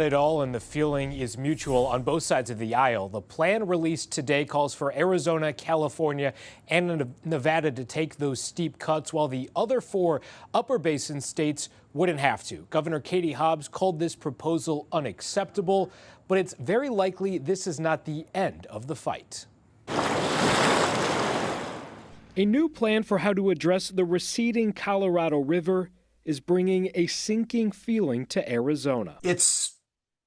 It all, and the feeling is mutual on both sides of the aisle. The plan released today calls for Arizona, California, and Nevada to take those steep cuts, while the other four upper basin states wouldn't have to. Governor Katie Hobbs called this proposal unacceptable, but it's very likely this is not the end of the fight. A new plan for how to address the receding Colorado River is bringing a sinking feeling to Arizona. It's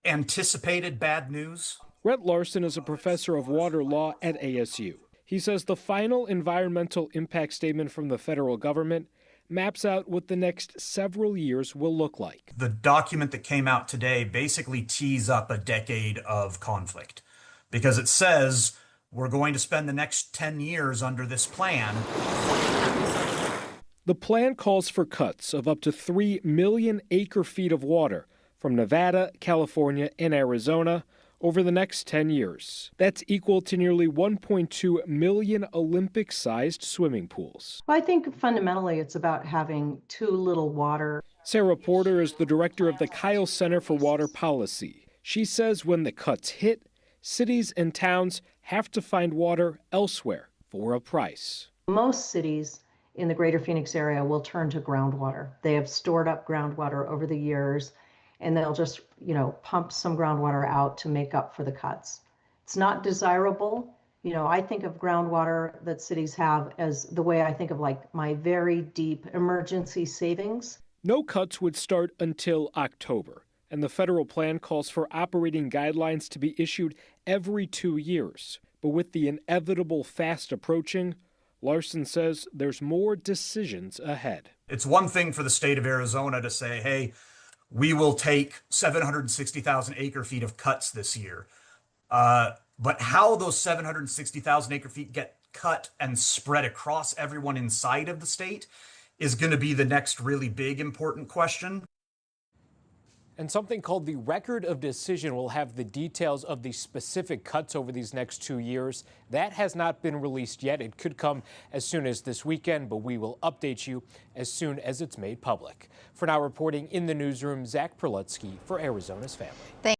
anticipated bad news. Rhett Larson is a professor of water law at ASU. He says the final environmental impact statement from the federal government maps out what the next several years will look like. The document that came out today basically tees up a decade of conflict because it says we're going to spend the next 10 years under this plan. The plan calls for cuts of up to 3 million acre-feet of water from Nevada, California, and Arizona over the next 10 years. That's equal to nearly 1.2 million Olympic-sized swimming pools. Well, I think fundamentally it's about having too little water. Sarah Porter is the director of the Kyle Center for Water Policy. She says when the cuts hit, cities and towns have to find water elsewhere for a price. Most cities in the greater Phoenix area will turn to groundwater. They have stored up groundwater over the years, and they'll just, pump some groundwater out to make up for the cuts. It's not desirable. I think of groundwater that cities have as the way I think of like my very deep emergency savings. No cuts would start until October, and the federal plan calls for operating guidelines to be issued every 2 years. But with the inevitable fast approaching, Larson says there's more decisions ahead. It's one thing for the state of Arizona to say, hey, we will take 760,000 acre feet of cuts this year. But how those 760,000 acre feet get cut and spread across everyone inside of the state is going to be the next really big important question. And something called the Record of Decision will have the details of the specific cuts over these next 2 years. That has not been released yet. It could come as soon as this weekend, but we will update you as soon as it's made public. For now, reporting in the newsroom, Prelutsky for Arizona's Family.